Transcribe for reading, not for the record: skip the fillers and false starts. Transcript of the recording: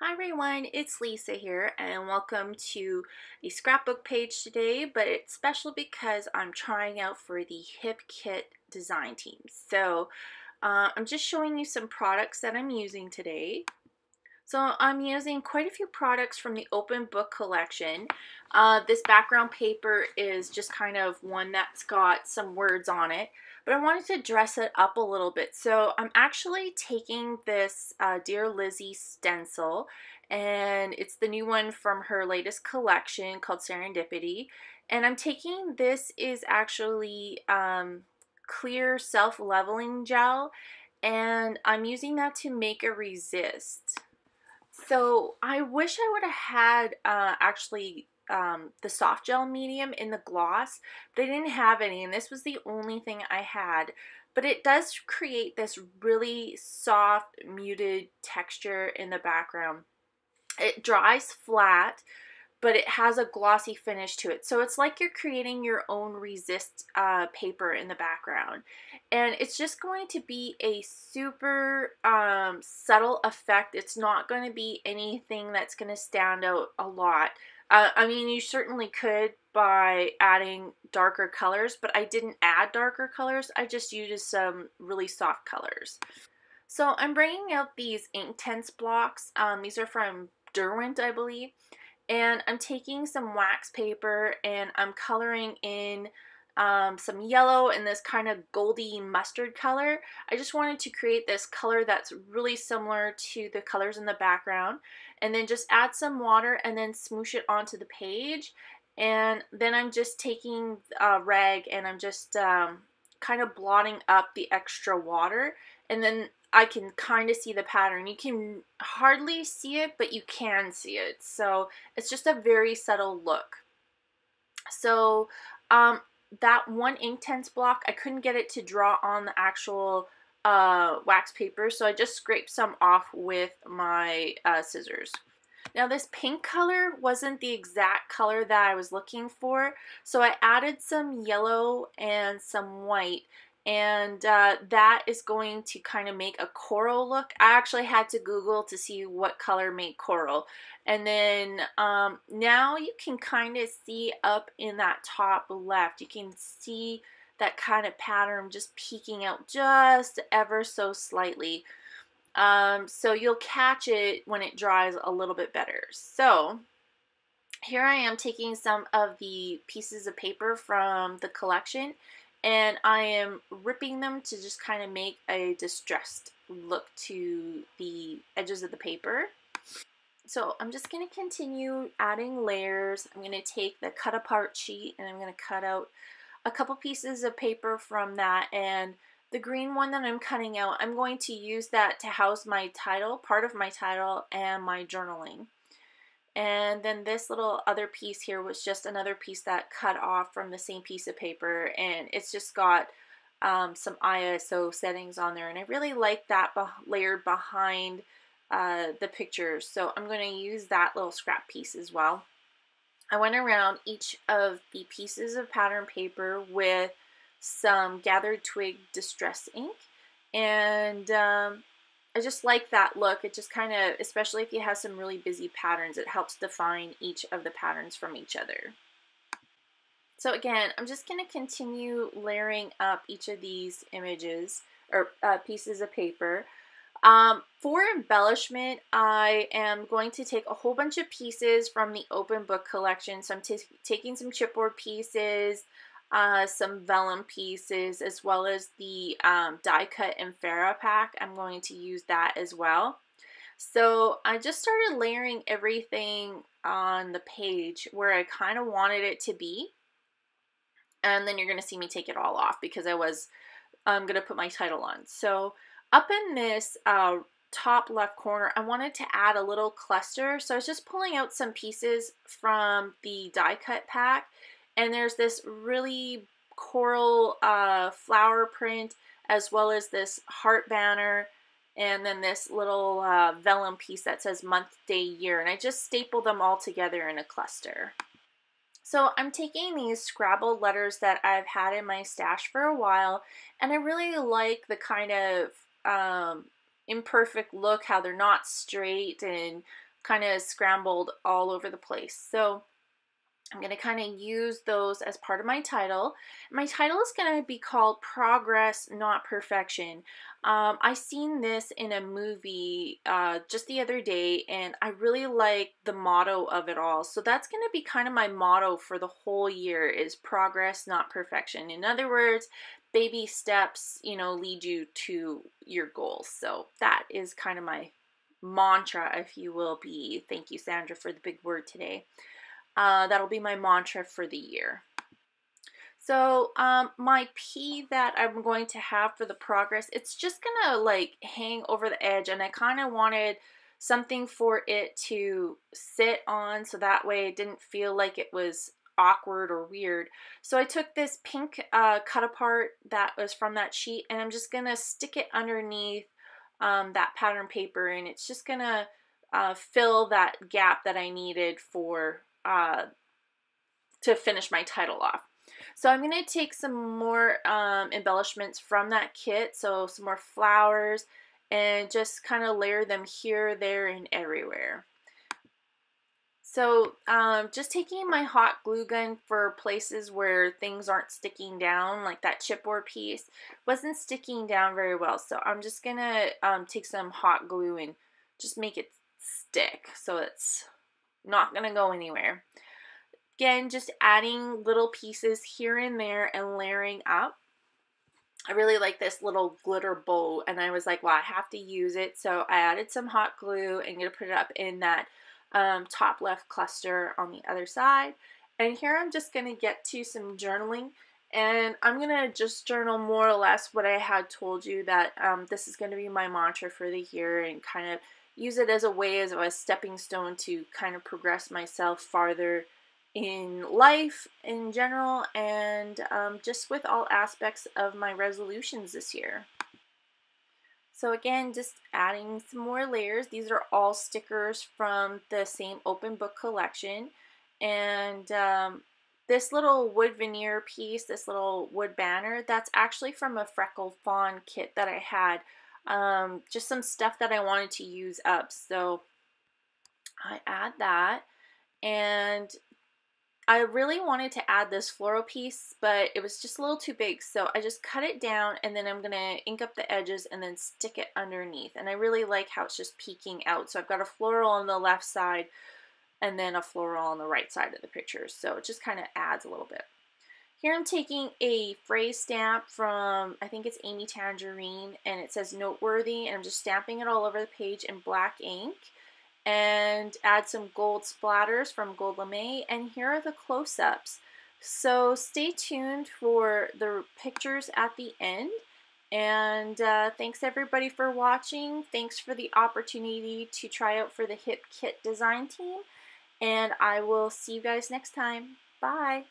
Hi everyone, it's Lisa here and welcome to the scrapbook page today, but it's special because I'm trying out for the Hip Kit design team. I'm just showing you some products that I'm using today. So I'm using quite a few products from the open book collection. This background paper is just kind of one that's got some words on it, but I wanted to dress it up a little bit. So I'm actually taking this Dear Lizzie stencil, and it's the new one from her latest collection called Serendipity. And I'm taking this is actually clear self-leveling gel, and I'm using that to make a resist. So I wish I would have had the soft gel medium in the gloss, but I didn't have any, and this was the only thing I had. But it does create this really soft, muted texture in the background. It dries flat, but it has a glossy finish to it. So it's like you're creating your own resist paper in the background. And it's just going to be a super subtle effect. It's not going to be anything that's going to stand out a lot. I mean, you certainly could by adding darker colors, but I didn't add darker colors. I just used some really soft colors. So I'm bringing out these Inktense blocks. These are from Derwent, I believe. And I'm taking some wax paper and I'm coloring in some yellow and this kind of goldy mustard color. I just wanted to create this color that's really similar to the colors in the background, and then just add some water and then smoosh it onto the page. And then I'm just taking a rag and I'm just kind of blotting up the extra water, and then I can kind of see the pattern. You can hardly see it, but you can see it. So it's just a very subtle look. So that one Inktense block, I couldn't get it to draw on the actual wax paper, so I just scraped some off with my scissors. Now this pink color wasn't the exact color that I was looking for, so I added some yellow and some white, and that is going to kind of make a coral look. I actually had to Google to see what color made coral. And then now you can kind of see up in that top left, you can see that kind of pattern just peeking out just ever so slightly. So you'll catch it when it dries a little bit better. So here I am taking some of the pieces of paper from the collection, and I am ripping them to just kind of make a distressed look to the edges of the paper. So I'm just going to continue adding layers. I'm going to take the cut apart sheet and I'm going to cut out a couple pieces of paper from that, and the green one that I'm cutting out, I'm going to use that to house my title, part of my title, and my journaling. And then this little other piece here was just another piece that cut off from the same piece of paper, and it's just got some ISO settings on there, and I really like that layered behind the pictures, so I'm going to use that little scrap piece as well. I went around each of the pieces of pattern paper with some gathered twig distress ink, and I just like that look. It just kind of, especially if you have some really busy patterns, it helps define each of the patterns from each other. So again, I'm just going to continue layering up each of these images or pieces of paper. For embellishment, I am going to take a whole bunch of pieces from the open book collection. So I'm taking some chipboard pieces, some vellum pieces, as well as the die cut Inferra pack. I'm going to use that as well. So I just started layering everything on the page where I kind of wanted it to be. And then you're going to see me take it all off because I'm going to put my title on. So up in this top left corner, I wanted to add a little cluster. So I was just pulling out some pieces from the die cut pack. And there's this really coral flower print, as well as this heart banner, and then this little vellum piece that says month, day, year. And I just stapled them all together in a cluster. So I'm taking these scrabbled letters that I've had in my stash for a while, and I really like the kind of imperfect look, how they're not straight and kind of scrambled all over the place. So I'm going to kind of use those as part of my title. My title is going to be called Progress, Not Perfection. I seen this in a movie just the other day, and I really like the motto of it all. So that's going to be kind of my motto for the whole year, is progress, not perfection. In other words, baby steps, you know, lead you to your goals. So that is kind of my mantra, if you will be. Thank you, Sandra, for the big word today. That'll be my mantra for the year. So my P that I'm going to have for the progress, it's just gonna like hang over the edge, and I kind of wanted something for it to sit on so that way it didn't feel like it was awkward or weird. So I took this pink cut apart that was from that sheet, and I'm just gonna stick it underneath that pattern paper, and it's just gonna fill that gap that I needed for to finish my title off. So I'm going to take some more embellishments from that kit, so some more flowers, and just kind of layer them here, there, and everywhere. So just taking my hot glue gun for places where things aren't sticking down, like that chipboard piece wasn't sticking down very well. So I'm just going to take some hot glue and just make it stick so it's not going to go anywhere. Again, just adding little pieces here and there and layering up. I really like this little glitter bow, and I was like, well, I have to use it. So I added some hot glue and going to put it up in that top left cluster on the other side. And here I'm just going to get to some journaling. And I'm going to just journal more or less what I had told you, that this is going to be my mantra for the year, and kind of use it as a way, as a stepping stone to kind of progress myself farther in life in general, and just with all aspects of my resolutions this year. So again, just adding some more layers. These are all stickers from the same open book collection, and this little wood veneer piece, this little wood banner, that's actually from a Freckle Fawn kit that I had. Just some stuff that I wanted to use up, so I add that. And I really wanted to add this floral piece, but it was just a little too big, so I just cut it down, and then I'm going to ink up the edges and then stick it underneath. And I really like how it's just peeking out. So I've got a floral on the left side and then a floral on the right side of the picture, so it just kind of adds a little bit. Here I'm taking a phrase stamp from, I think it's Amy Tangerine, and it says Noteworthy, and I'm just stamping it all over the page in black ink. And add some gold splatters from Gold Lame, and here are the close-ups. So stay tuned for the pictures at the end, and thanks everybody for watching. Thanks for the opportunity to try out for the Hip Kit design team, and I will see you guys next time. Bye!